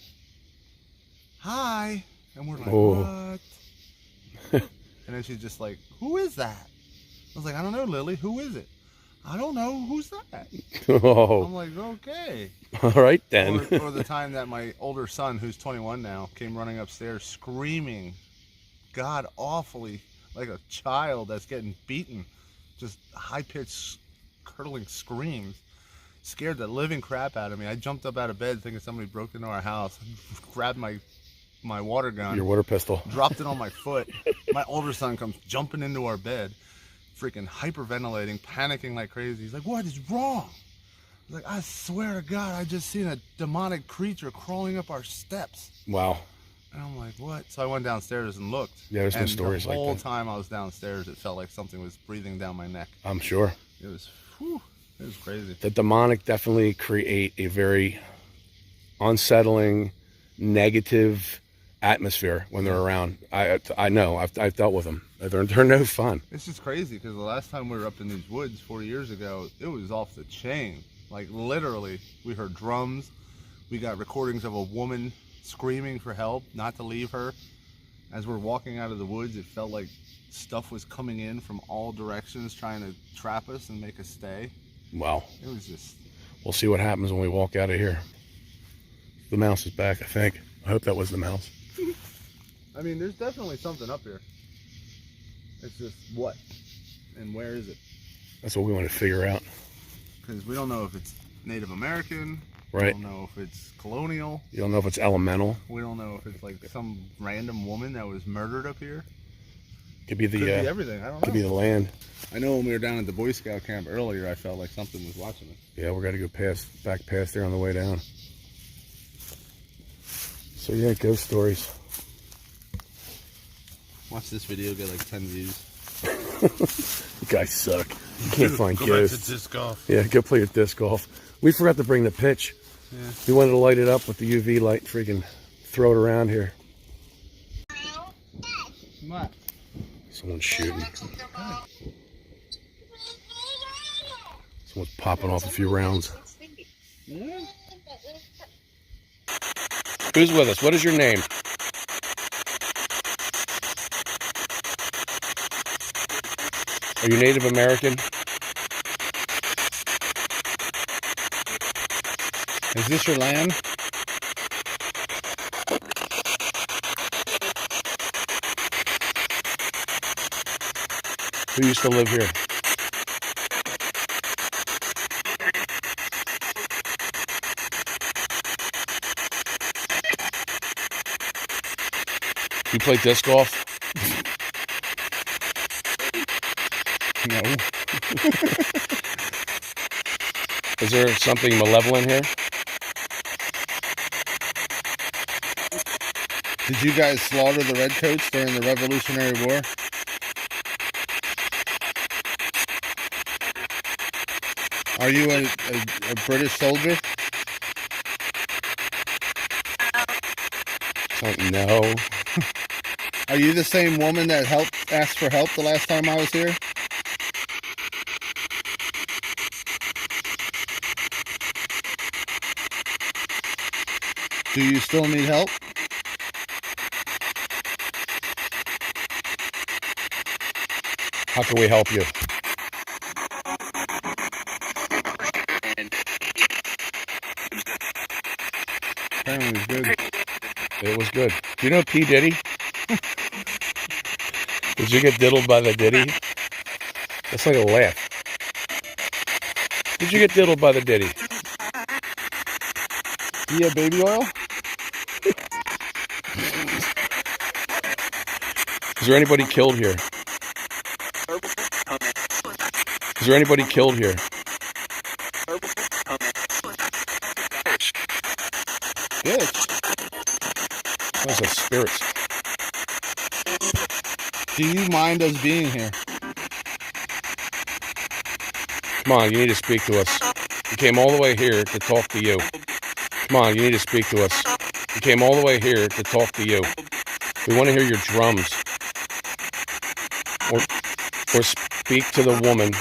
"Hi." And we're like, "What?" And then she's just like, "Who is that?" I was like, "I don't know, Lily. Who is it?" "I don't know. Who's that?" Oh. I'm like, "Okay." All right then. Or the time that my older son, who's 21 now, came running upstairs screaming, God awfully, like a child that's getting beaten. Just high-pitched, curdling screams. Scared the living crap out of me. I jumped up out of bed thinking somebody broke into our house, grabbed my water gun, Your water pistol, dropped it on my foot. My older son comes jumping into our bed, freaking hyperventilating, panicking like crazy. He's like, "What is wrong?" I was like, "I swear to God, I just seen a demonic creature crawling up our steps." Wow. And I'm like, "What?" So I went downstairs and looked. Yeah, there's no stories like that. The whole time I was downstairs, it felt like something was breathing down my neck. I'm sure. It was, whew, it was crazy. The demonic definitely create a very unsettling negative atmosphere when they're around. I know. I've dealt with them. They're no fun. It's just crazy because the last time we were up in these woods 40 years ago, it was off the chain. Like literally, we heard drums. We got recordings of a woman screaming for help, not to leave her. As we're walking out of the woods, it felt like stuff was coming in from all directions trying to trap us and make us stay. Wow. It was just... We'll see what happens when we walk out of here. The mouse is back, I think. I hope that was the mouse. I mean, there's definitely something up here. It's just what? And where is it? That's what we want to figure out. Because we don't know if it's Native American. Right. We don't know if it's colonial. You don't know if it's elemental. We don't know if it's like some random woman that was murdered up here. Could be the Could be everything. I don't know. Could be the land. I know when we were down at the Boy Scout camp earlier, I felt like something was watching us. Yeah, we're gonna go back past there on the way down. So yeah, ghost stories. Watch this video get like 10 views. You guys suck. You can't find Go ghosts. back to disc golf. Yeah, go play your disc golf. We forgot to bring the pitch. Yeah. We wanted to light it up with the UV light, freaking throw it around here. What? Someone's shooting. Someone's popping off a few rounds. Yeah. Who's with us? What is your name? Are you Native American? Is this your land? Who used to live here? You play disc golf? No. Is there something malevolent here? Did you guys slaughter the redcoats during the Revolutionary War? Are you a British soldier? No. Are you the same woman that asked for help the last time I was here? Do you still need help? How can we help you? Apparently it was good. It was good. Do you know P. Diddy? Did you get diddled by the Diddy? That's like a laugh. Did you get diddled by the Diddy? Do you have baby oil? Is there anybody killed here? Is there anybody killed here? Bitch. Those are spirits. Do you mind us being here? Come on, you need to speak to us. You came all the way here to talk to you. Come on, you need to speak to us. You came all the way here to talk to you. We want to hear your drums. Or speak to the woman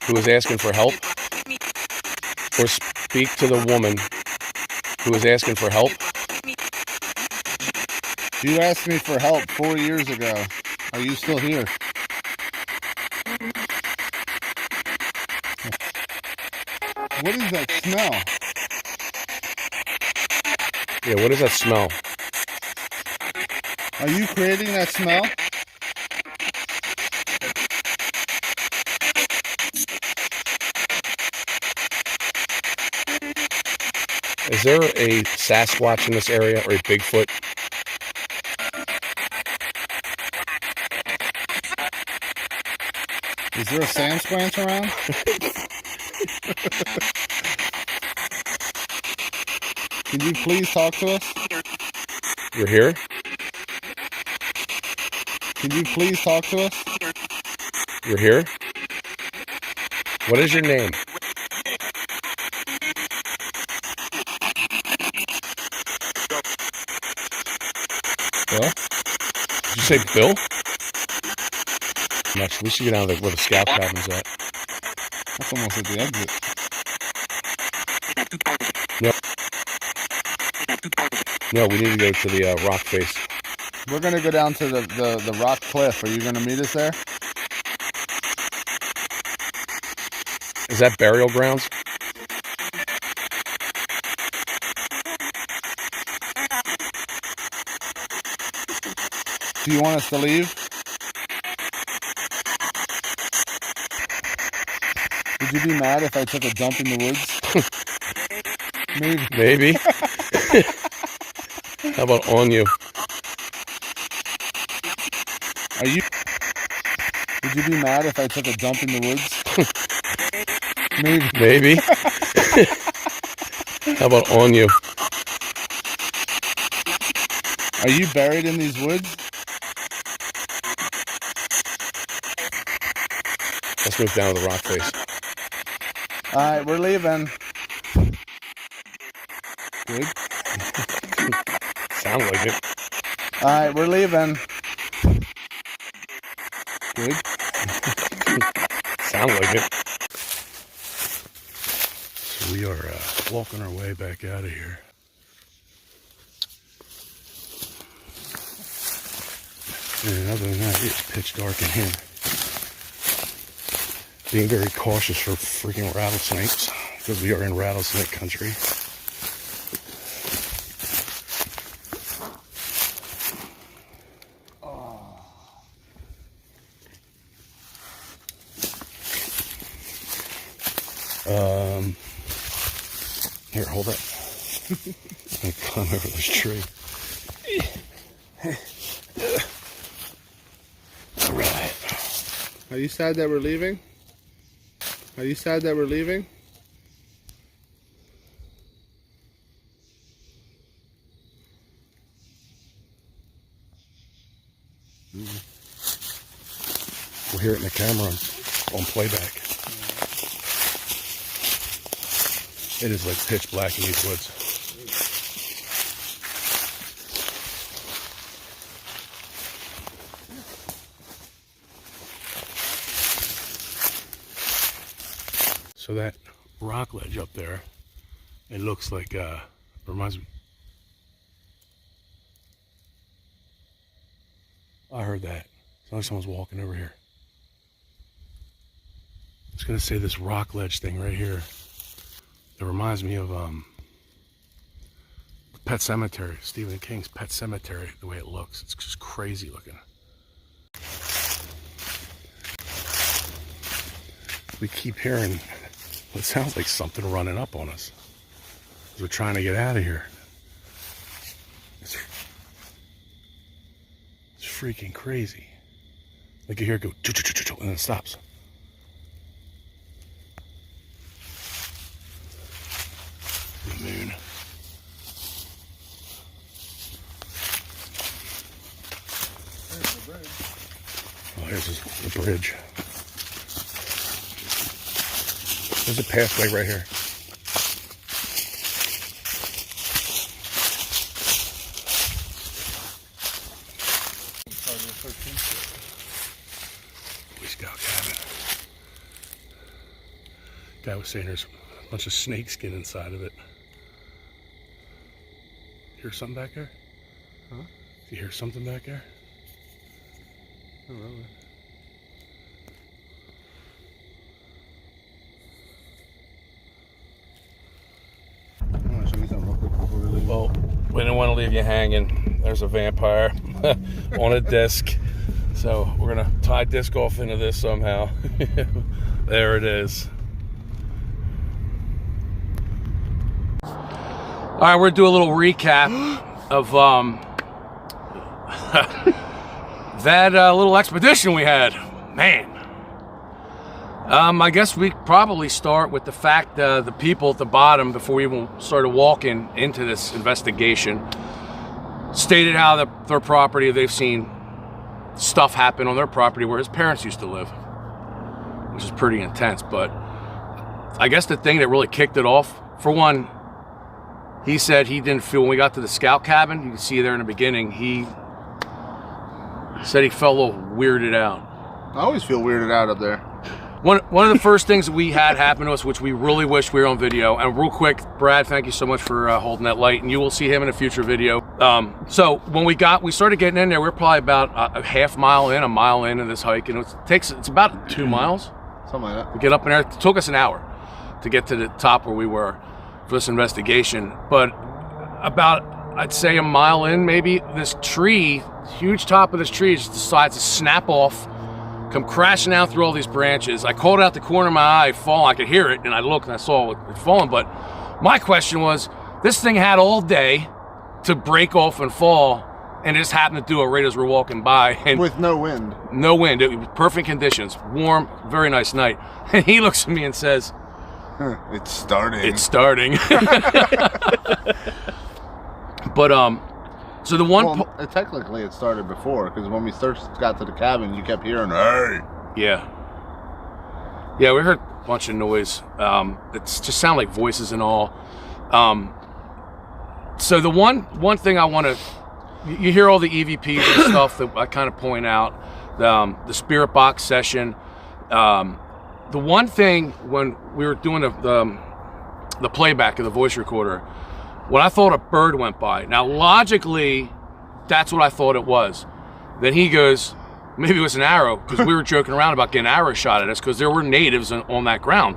who is asking for help. Or speak to the woman who is asking for help. You asked me for help 4 years ago. Are you still here? What is that smell? Yeah, what is that smell? Are you creating that smell? Is there a Sasquatch in this area or a Bigfoot? Is there a sand squanch around? Can you please talk to us? You're here? Can you please talk to us? You're here? What is your name? Did you say Bill? Next, we should get down to where the scout cabin's at. That's almost at the exit. No, we need to go to the rock face. We're gonna go down to the rock cliff. Are you gonna meet us there? Is that burial grounds? Do you want us to leave? Would you be mad if I took a dump in the woods? Maybe. How about on you? Would you be mad if I took a dump in the woods? Maybe. How about on you? Are you buried in these woods? Let's move down to the rock face. All right, we're leaving. Good. Sound like it. All right, we're leaving. Good. Sound like it. So we are walking our way back out of here. And other than that, it's pitch dark in here. Being very cautious for freaking rattlesnakes, because we are in rattlesnake country. Here, hold up. I'm gonna climb over this tree. All right. Are you sad that we're leaving? Are you sad that we're leaving? We'll hear it in the camera on playback. It is like pitch black in these woods. So that rock ledge up there, it looks like, reminds me. I heard that. Sounds like someone's walking over here. I was gonna say this rock ledge thing right here. It reminds me of Pet Cemetery, Stephen King's Pet Cemetery, the way it looks. It's just crazy looking. We keep hearing what sounds like something running up on us as we're trying to get out of here. It's freaking crazy. Like you hear it go, and then it stops. The moon. Oh, here's the bridge. There's a pathway right here. Boy Scout cabin. Guy was saying there's a bunch of snake skin inside of it. Hear something back there? Huh? You hear something back there? Oh, really? Well, we didn't want to leave you hanging. There's a vampire on a disc. So we're going to tie disc golf into this somehow. There it is. All right, we're going to do a little recap of that little expedition we had. Man. I guess we probably start with the fact the people at the bottom, before we even started walking into this investigation, stated how their property, they've seen stuff happen on their property where his parents used to live, which is pretty intense. But I guess the thing that really kicked it off, for one, he said he didn't feel, when we got to the scout cabin, you can see there in the beginning, he Said he felt a little weirded out. I always feel weirded out up there. One of the first things we had happen to us, which we really wish we were on video, and real quick, Brad, thank you so much for holding that light, and you will see him in a future video. So when we started getting in there, we were probably about a half mile in this hike, and it's about 2 miles. Something like that. We get up in there. It took us an hour to get to the top where we were for this investigation, but about, I'd say, a mile in, maybe, this tree, huge top of this tree, just decides to snap off, come crashing down through all these branches. I called out the corner of my eye, fall. I could hear it, and I looked and I saw it falling. But my question was, this thing had all day to break off and fall, and it just happened to do it right as we're walking by. And with no wind. No wind. It was perfect conditions. Warm, very nice night. And he looks at me and says, it's starting. It's starting. But so the one. Well, technically, it started before, because when we first got to the cabin, you kept hearing, "Hey." Yeah. Yeah, we heard a bunch of noise. It just sounded like voices and all. So the one thing I want to, you hear all the EVPs and stuff that I kind of point out, the spirit box session. The one thing when we were doing the playback of the voice recorder, when I thought a bird went by. Now, logically, that's what I thought it was. Then he goes, maybe it was an arrow, because we were joking around about getting arrow shot at us, because there were natives on that ground.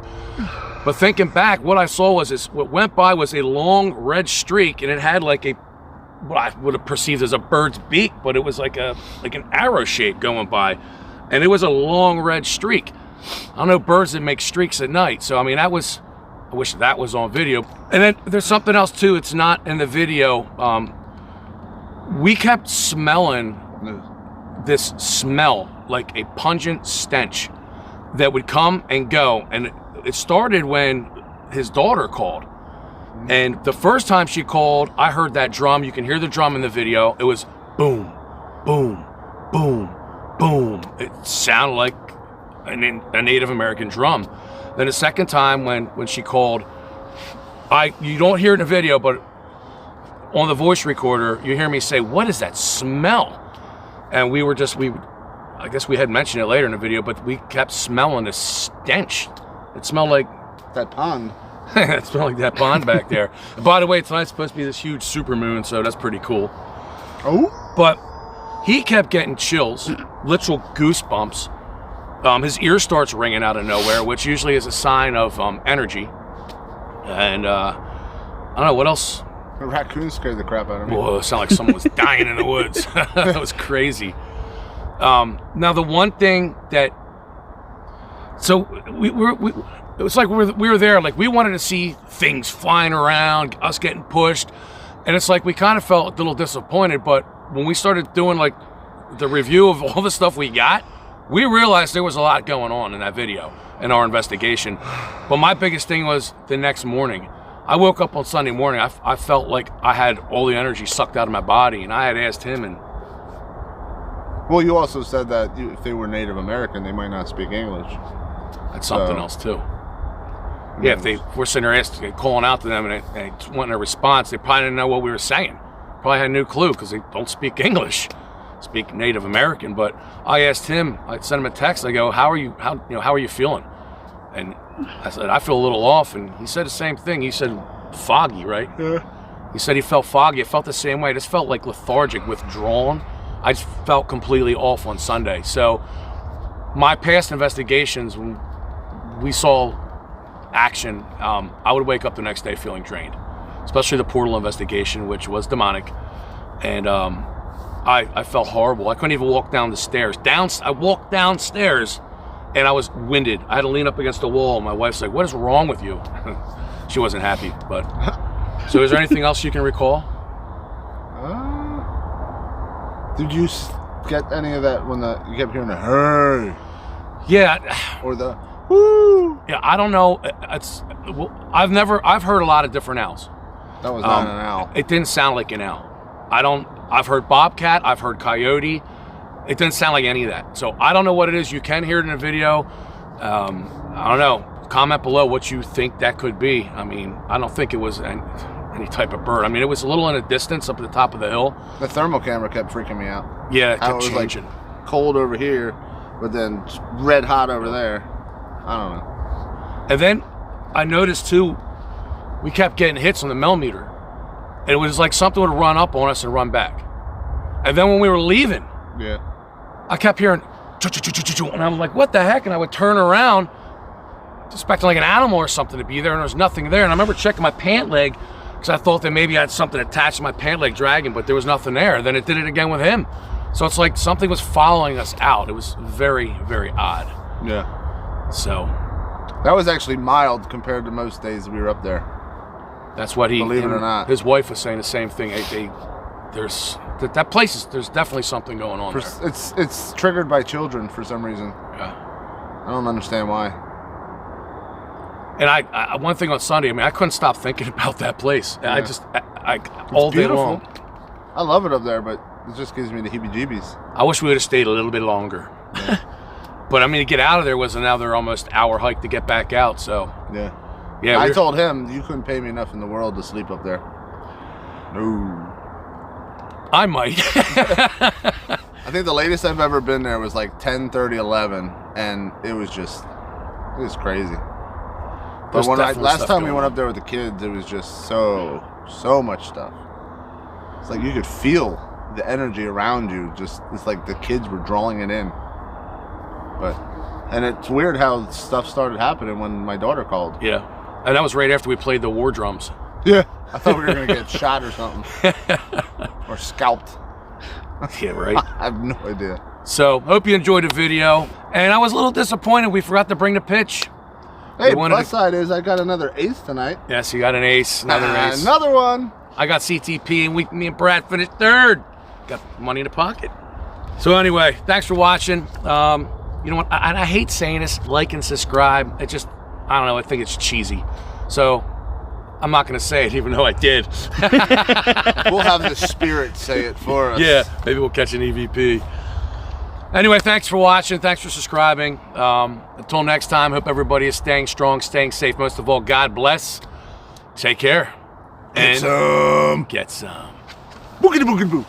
But thinking back, what I saw was what went by was a long red streak, and it had like what I would have perceived as a bird's beak, but it was like an arrow shape going by, and it was a long red streak. I don't know birds that make streaks at night, so I mean I wish that was on video. And then there's something else too. It's not in the video. We kept smelling this smell, like a pungent stench that would come and go. And it started when his daughter called. And the first time she called, I heard that drum. You can hear the drum in the video. It was boom, boom, boom, boom. It sounded like a Native American drum. Then the second time when she called, you don't hear it in the video, but on the voice recorder, you hear me say, "What is that smell?" And I guess we had mentioned it later in the video, but we kept smelling this stench. It smelled like that pond. It smelled like that pond back there. And by the way, tonight's supposed to be this huge supermoon, so that's pretty cool. Oh? But he kept getting chills, literal goosebumps. His ear starts ringing out of nowhere, which usually is a sign of energy. And I don't know what else. A raccoon scared the crap out of me. Whoa, it sounded like someone was dying in the woods. That was crazy. Now the one thing that, so it was like we were there, like we wanted to see things flying around, us getting pushed, and it's like we kind of felt a little disappointed. But when we started doing like the review of all the stuff we got, we realized there was a lot going on in that video, in our investigation. But my biggest thing was the next morning. I woke up on Sunday morning, I felt like I had all the energy sucked out of my body, and I had asked him, and... Well, you also said that if they were Native American, they might not speak English. That's something else, too. Yeah, if they were sitting there calling out to them and they wanted a response, they probably didn't know what we were saying. Probably had no clue, because they don't speak English. Speak Native American. But I asked him, I sent him a text, I go, how are you feeling? And I said, I feel a little off, and he said the same thing. He said foggy, right? Yeah. He said he felt foggy. It felt the same way. It just felt like lethargic, withdrawn. I just felt completely off on Sunday. So my past investigations, when we saw action, I would wake up the next day feeling drained, especially the portal investigation, which was demonic. And I felt horrible. I couldn't even walk down the stairs. I walked downstairs and I was winded. I had to lean up against the wall. My wife's like, "What is wrong with you?" She wasn't happy. But so is there anything else you can recall? Did you get any of that when you kept hearing the "hey"? Yeah. Or the "woo"? Yeah, I don't know. I've heard a lot of different owls. That was not an owl. It didn't sound like an owl. I've heard bobcat, I've heard coyote. It didn't sound like any of that. So I don't know what it is. You can hear it in a video. I don't know. Comment below what you think that could be. I mean, I don't think it was any type of bird. I mean, it was a little in a distance up at the top of the hill. The thermal camera kept freaking me out. Yeah, it How kept it was changing. like cold over here, but then red hot over there. I don't know. And then I noticed too, we kept getting hits on the millimeter. And it was like something would run up on us and run back. And then when we were leaving, Yeah. I kept hearing, choo-choo-choo-choo-choo, and I'm like, what the heck? And I would turn around, expecting like an animal or something to be there, and there was nothing there. And I remember checking my pant leg, because I thought that maybe I had something attached to my pant leg dragging, but there was nothing there. Then it did it again with him. So it's like something was following us out. It was very, very odd. Yeah. So That was actually mild compared to most days we were up there. that's what he, Believe it or not. his wife was saying the same thing. That place is, there's definitely something going on there. It's triggered by children for some reason. Yeah. I don't understand why. And I one thing on Sunday, I mean, I couldn't stop thinking about that place. Yeah. I all day beautiful. long. I love it up there, but it just gives me the heebie-jeebies. I wish we would have stayed a little bit longer. Yeah. But I mean, to get out of there was another almost hour hike to get back out. So Yeah. yeah, I told him you couldn't pay me enough in the world to sleep up there. No. I might. I think the latest I've ever been there was like 10:30, 11, and it was crazy. But There's when definitely last stuff time we going went on. up there with the kids, it was just so much stuff. It's like you could feel the energy around you. It's like the kids were drawing it in. And it's weird how stuff started happening when my daughter called. Yeah, and that was right after we played the war drums. Yeah. I thought we were gonna get shot or something, or scalped. Yeah, right. I have no idea. So hope you enjoyed the video. And I was a little disappointed we forgot to bring the pitch. Hey, We wanted plus to- side is I got another ace tonight. Yes, you got an ace, another ace. Another one. I got CTP, and me and Brad finished third. Got money in the pocket. So anyway, thanks for watching. You know what? I hate saying this, like and subscribe. It just, I don't know, I think it's cheesy. So I'm not going to say it, even though I did. We'll have the spirit say it for us. Yeah, maybe we'll catch an EVP. Anyway, thanks for watching. Thanks for subscribing. Until next time, hope everybody is staying strong, staying safe. Most of all, God bless. Take care. Get some. Get some. Boogity boogity boo.